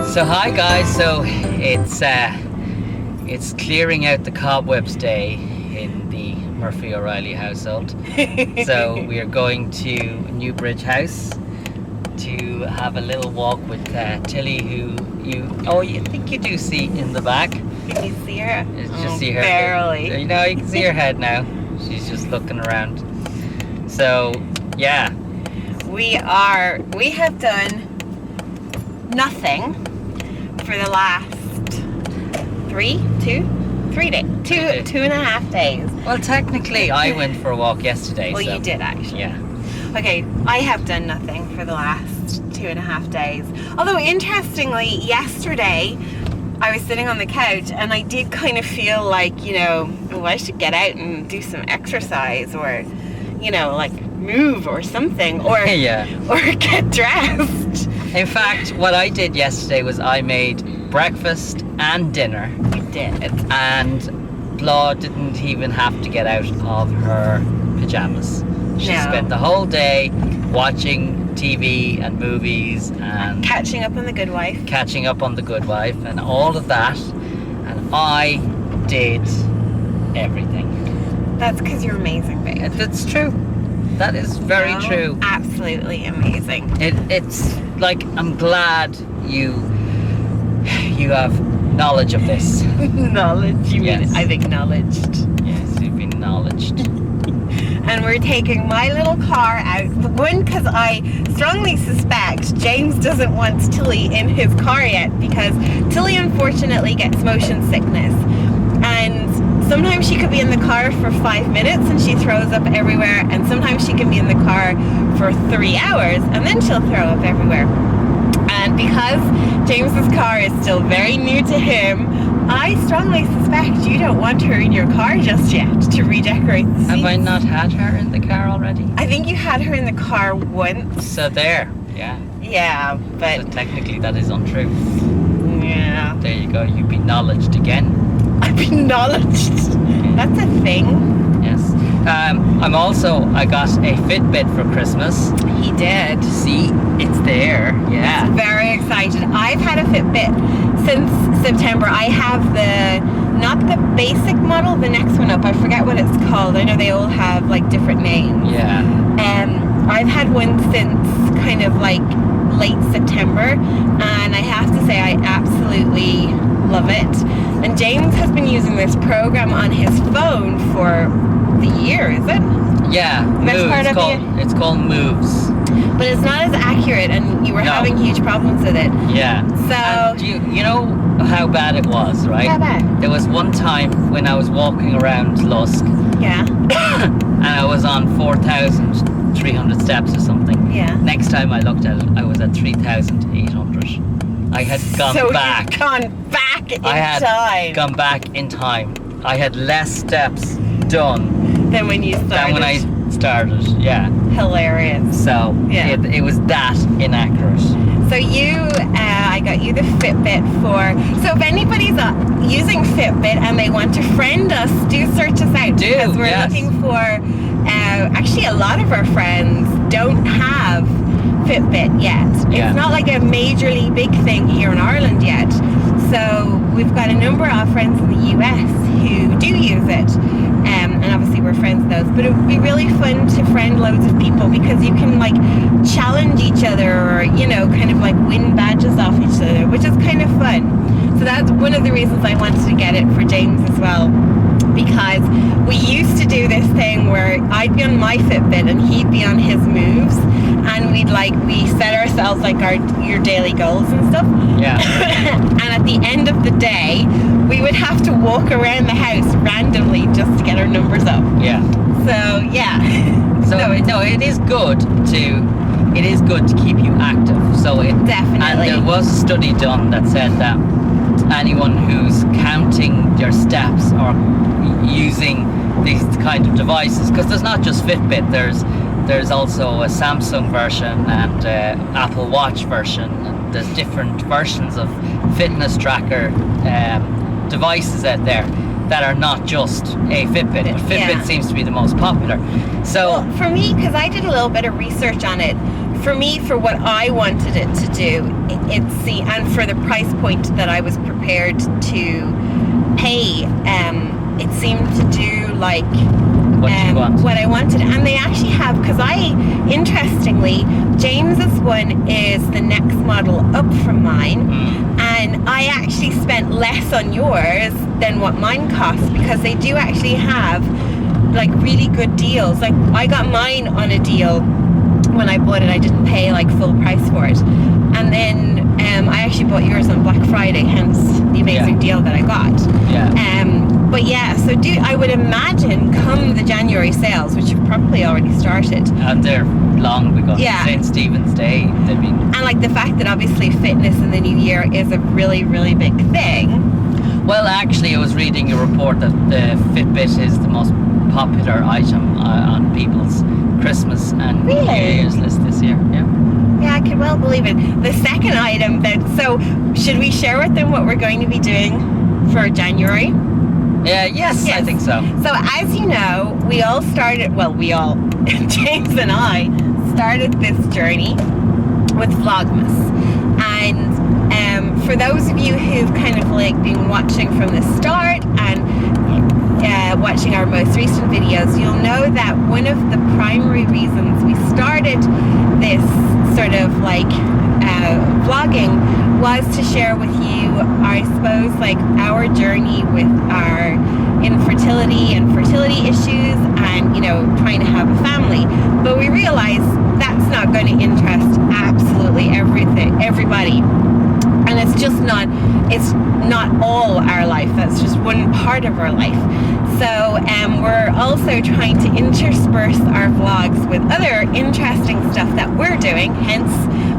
So hi guys, so it's clearing out the cobwebs day in the Murphy O'Reilly household. So we are going to Newbridge House to have a little walk with Tilly, who you think you do see in the back. Can you see her? Just see her. Barely. You know, you can see her head now. She's just looking around. So yeah, We have done nothing for the last 3 days, two and a half days. well technically I went for a walk yesterday. Well, so. you did actually. Yeah. Okay, I have done nothing for the last 2.5 days. Although interestingly, yesterday I was sitting on the couch and I did kind of feel like, I should get out and do some exercise or, like move or something or Yeah. or get dressed. In fact, what I did yesterday was I made breakfast and dinner, You did. and Blah didn't even have to get out of her pajamas. She No. spent the whole day watching TV and movies and Catching up on The Good Wife. catching up on The Good Wife and all of that, and I did everything. That's because you're amazing, babe. That's true. That is very No, true. Absolutely amazing. It's like, I'm glad you have knowledge of this. Knowledge. You Yes. mean I've acknowledged. Yes, you've been knowledged. And we're taking my little car out. One, because I strongly suspect James doesn't want Tilly in his car yet, because Tilly unfortunately gets motion sickness. And sometimes she could be in the car for 5 minutes and she throws up everywhere. And sometimes she can be in the car for 3 hours and then she'll throw up everywhere. And because James's car is still very new to him, I strongly suspect you don't want her in your car just yet to redecorate the seats. Have I not had her in the car already? I think you had her in the car once. So there, yeah. Yeah, So but technically that is untrue. yeah. There you go, you've been knowledged again. I've acknowledged. That's a thing. Yes. I got a Fitbit for Christmas. He did. See, it's there. Yeah. Very excited. I've had a Fitbit since September. I have not the basic model, the next one up. I forget what it's called. I know they all have like different names. Yeah. I've had one since kind of like late September, and I have to say I absolutely love it. And James has been using this program on his phone for the year, is it? Yeah. That's Moves. part of It's called Moves. But it's not as accurate, and you were No. having huge problems with it. Yeah. So And you know how bad it was, right? How bad? There was one time when I was walking around Lusk Yeah, and I was on 4,300 steps or something. yeah. Next time I looked at it, I was at 3,800. I had gone So back. you've gone back in I had time gone back in time. I had less steps done than when you started. than when I started. Yeah. Hilarious. So Yeah. it was that inaccurate. So I got you the Fitbit so if anybody's using Fitbit and they want to friend us, do search us out. Do, because we're yes. looking for, actually a lot of our friends don't have Fitbit yet. Yeah. It's not like a majorly big thing here in Ireland yet. So we've got a number of friends in the US who do use it. And obviously we're friends with those, but it would be really fun to friend loads of people, because you can like challenge each other, or kind of like win badges off each other, which is kind of fun. So that's one of the reasons I wanted to get it for James as well, because we used to do this thing where I'd be on my Fitbit and he'd be on his Moves, and we set ourselves like your daily goals and stuff. Yeah. And at the end of the day, we would have to walk around the house randomly just to get our numbers up. Yeah. So yeah. So it is good to keep you active. So it Definitely. And there was a study done that said that anyone who's counting their steps or using these kind of devices, because there's not just Fitbit, there's also a Samsung version and Apple Watch version, and there's different versions of fitness tracker devices out there that are not just a Fitbit, but Fitbit Yeah. seems to be the most popular. So Well, for me, because I did a little bit of research on it, for me, for what I wanted it to do, and for the price point that I was prepared to pay, it seemed to do like what I wanted. And they actually have, because interestingly, James's one is the next model up from mine, and I actually spent less on yours than what mine cost, because they do actually have like really good deals. Like I got mine on a deal when I bought it. I didn't pay like full price for it, and then I actually bought yours on Black Friday, hence the amazing deal that I got. But yeah, so I would imagine come the January sales, which have probably already started, and they're long begun, St. Stephen's Day. I mean, and like the fact that obviously fitness in the new year is a really, really big thing. Well, actually, I was reading a report that the Fitbit is the most popular item on people's Christmas and New Year's list this year. Yeah, I can well believe it. The second item so should we share with them what we're going to be doing for January? Yes, I think so. So as you know, James and I started this journey with Vlogmas. And for those of you who've kind of like been watching from the start and watching our most recent videos, you'll know that one of the primary reasons we started this sort of like vlogging was to share with you, I suppose, like our journey with our infertility and fertility issues, and trying to have a family. But we realized that's not going to interest absolutely everybody, and it's not all our life. That's just one part of our life. So we're also trying to intersperse our vlogs with other interesting stuff that we're doing, hence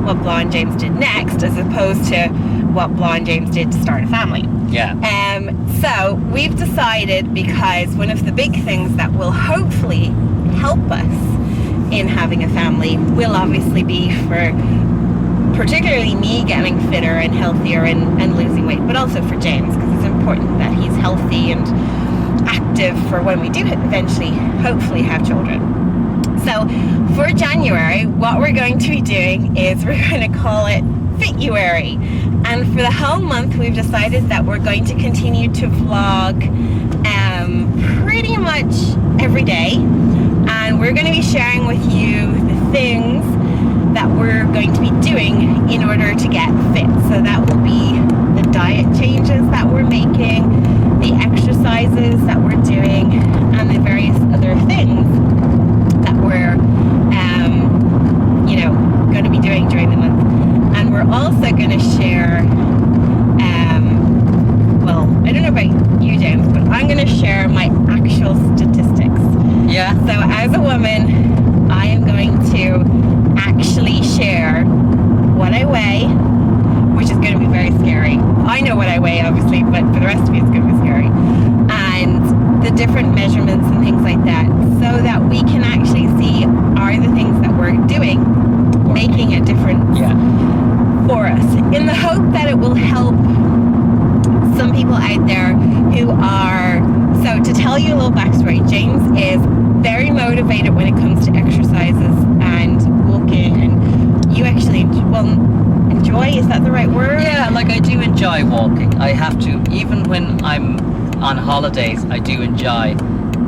what Blonde James did next, as opposed to what Blonde James did to start a family. So we've decided, because one of the big things that will hopefully help us in having a family will obviously be for particularly me getting fitter and healthier and losing weight, but also for James, because it's important that he's healthy and active for when we do eventually hopefully have children. So for January, what we're going to be doing is we're going to call it Fituary, and for the whole month we've decided that we're going to continue to vlog pretty much every day, and we're going to be sharing with you the things that we're going to be doing in order to get fit. So that will be the diet changes that we're making, the exercises that we're doing, and the various other things that we're going to be doing during the month. And we're also going to share I don't know about you, James, but I'm going to share my actual statistics. So as a woman, I am going to actually share what I weigh, which is going to be very scary. I know what I weigh, obviously, but for the rest of you, it's going to be scary. And the different measurements and things like that, so that we can actually see, are the things that we're doing making a difference for us, in the hope that it will help some people out there who are. So to tell you a little backstory, James is very motivated when it comes to exercises and walking, and you actually enjoy, is that the right word? Like I do enjoy walking. I have to, even when I'm on holidays, I do enjoy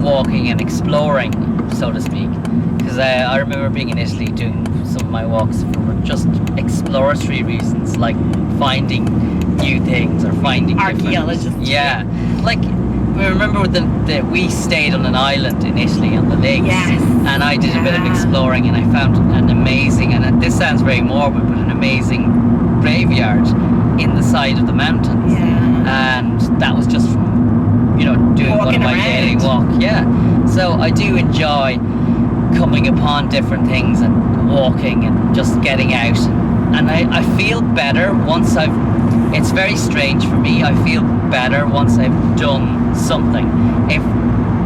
walking and exploring, so to speak, because I remember being in Italy doing some of my walks for just exploratory reasons, like finding new things or finding archaeologists. Like I remember we stayed on an island in Italy on the lakes, and I did a bit of exploring, and I found an amazing, and this sounds very morbid, but an amazing graveyard in the side of the mountains, and that was just doing walking one of my daily walk. So I do enjoy coming upon different things and walking and just getting out, and I feel better once it's very strange for me, I feel better once I've done something.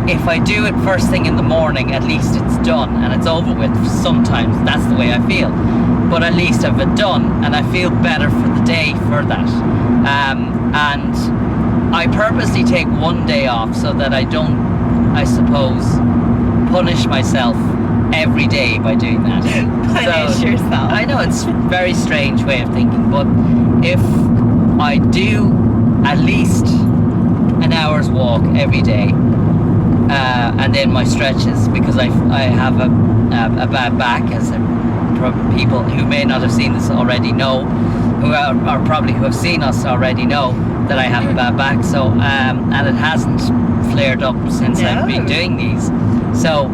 If I do it first thing in the morning, at least it's done and it's over with. Sometimes that's the way I feel, but at least I've it done, and I feel better for the day for that. And I purposely take one day off so that I don't, I suppose, punish myself every day by doing that. Punish yourself. I know it's a very strange way of thinking, but if I do at least an hour's walk every day, and then my stretches, because I have a bad back, as people who may not have seen this already know, who have seen us already know that I have a bad back. So and it hasn't flared up since I've been doing these. So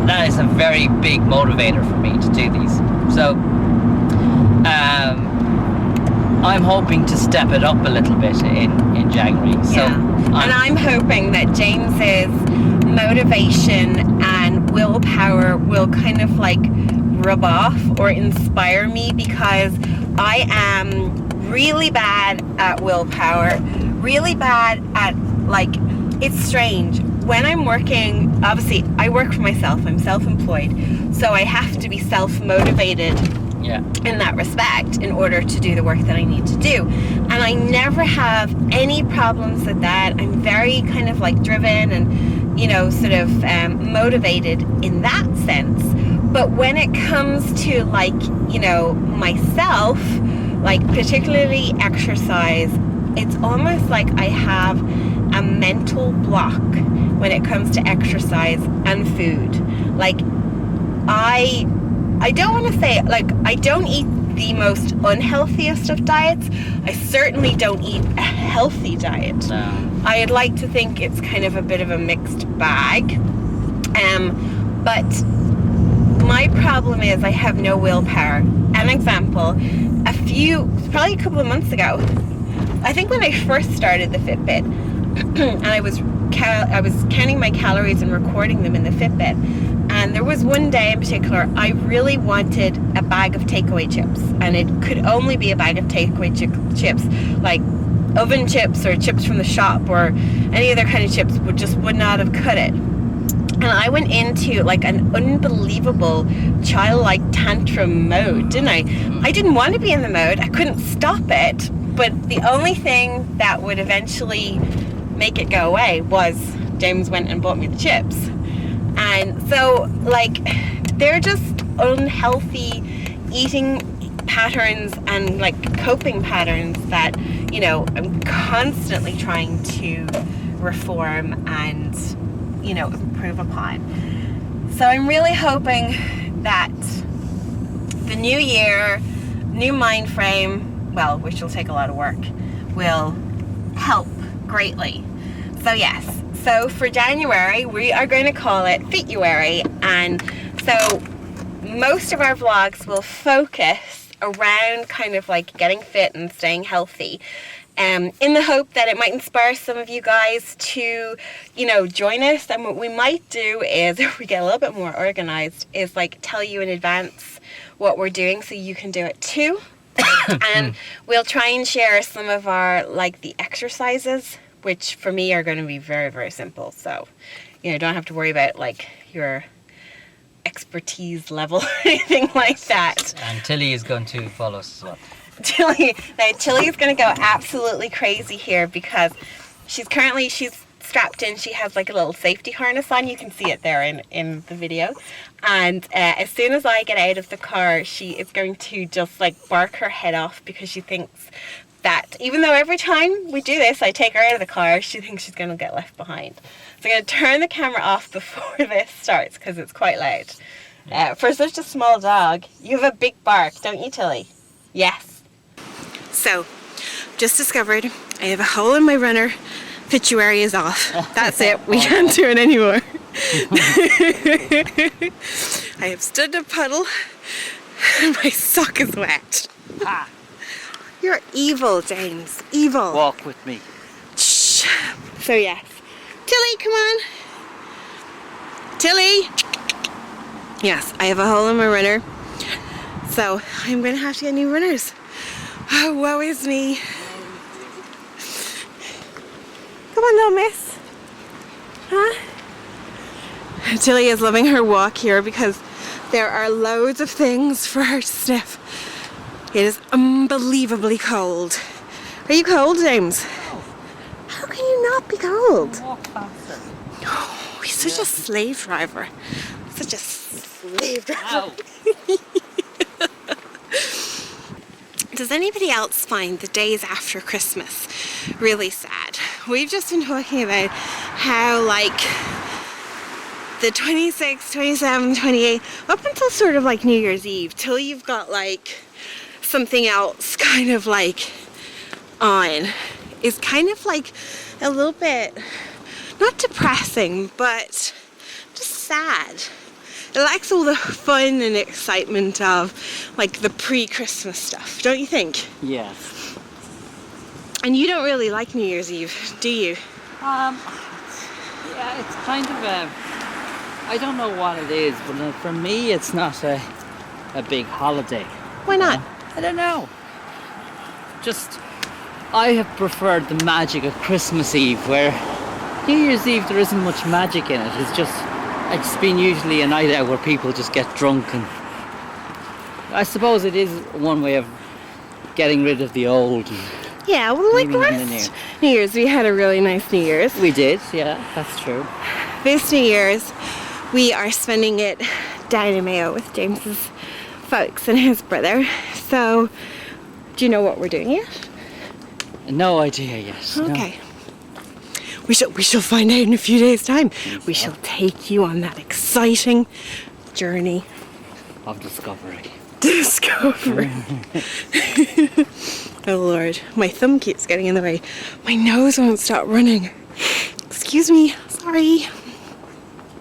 that is a very big motivator for me to do these. So I'm hoping to step it up a little bit in January. So and I'm hoping that James's motivation and willpower will kind of like rub off or inspire me, because I am really bad at willpower, really bad at, like, it's strange. When I'm working, obviously I work for myself, I'm self-employed, so I have to be self-motivated in that respect in order to do the work that I need to do. And I never have any problems with that. I'm very kind of like driven and, you know, sort of motivated in that sense. But when it comes to, like, you know, myself, like particularly exercise, it's almost like I have a mental block when it comes to exercise and food. Like, I don't want to say, like, I don't eat the most unhealthiest of diets. I certainly don't eat a healthy diet. No. I'd like to think it's kind of a bit of a mixed bag. But my problem is I have no willpower. An example, probably a couple of months ago, I think when I first started the Fitbit, and I was counting my calories and recording them in the Fitbit, and there was one day in particular I really wanted a bag of takeaway chips, and it could only be a bag of takeaway chips, like oven chips or chips from the shop or any other kind of chips would not have cut it. And I went into like an unbelievable childlike tantrum mode, didn't I? I didn't want to be in the mode. I couldn't stop it. But the only thing that would eventually make it go away was James went and bought me the chips. And so, like, they're just unhealthy eating patterns and like coping patterns that, you know, I'm constantly trying to reform and, you know, improve upon. So I'm really hoping that the new year, new mind frame, well, which will take a lot of work, will help greatly. So yes, so for January we are going to call it Fituary, and so most of our vlogs will focus around kind of like getting fit and staying healthy. In the hope that it might inspire some of you guys to, you know, join us. And what we might do is, if we get a little bit more organized, is like tell you in advance what we're doing so you can do it too. And we'll try and share some of our, like, the exercises, which for me are going to be very, very simple. So, you know, don't have to worry about like your expertise level or anything like that. And Tilly is going to follow us as well. Tilly is going to go absolutely crazy here because she's strapped in. She has like a little safety harness on. You can see it there in the video. And as soon as I get out of the car, she is going to just like bark her head off because she thinks that even though every time we do this, I take her out of the car, she thinks she's going to get left behind. So I'm going to turn the camera off before this starts because it's quite loud. For such a small dog, you have a big bark, don't you, Tilly? Yes. So, just discovered I have a hole in my runner. Fituary is off. That's it. We can't do it anymore. I have stood in a puddle and my sock is wet. Ah. You're evil, James. Evil. Walk with me. Shh. So yes. Tilly, come on. Tilly. Yes, I have a hole in my runner. So I'm going to have to get new runners. Oh, woe is me. Come on, little miss. Huh? Tilly is loving her walk here because there are loads of things for her to sniff. It is unbelievably cold. Are you cold, James? No. How can you not be cold? Walk faster. Oh, he's such a slave driver. Such a slave driver. Ow. Does anybody else find the days after Christmas really sad? We've just been talking about how like the 26th, 27th, 28th, up until sort of like New Year's Eve, till you've got like something else kind of like on, is kind of like a little bit, not depressing, but just sad. It lacks all the fun and excitement of like the pre-Christmas stuff, don't you think? Yes. And you don't really like New Year's Eve, do you? Yeah, it's kind of a, I don't know what it is, but for me it's not a big holiday. Why not? I don't know. Just, I have preferred the magic of Christmas Eve, where New Year's Eve there isn't much magic in it. It's been usually a night out where people just get drunk, and I suppose it is one way of getting rid of the old. Yeah, well, like Leaving in the last New Year's, we had a really nice New Year's. We did, yeah, that's true. This New Year's, we are spending it down in Mayo with James's folks and his brother. So, do you know what we're doing yet? No idea yet. No. Okay. We shall find out in a few days' time. We shall take you on that exciting journey. Of discovery. Discovery. Oh Lord, my thumb keeps getting in the way. My nose won't stop running. Excuse me, sorry.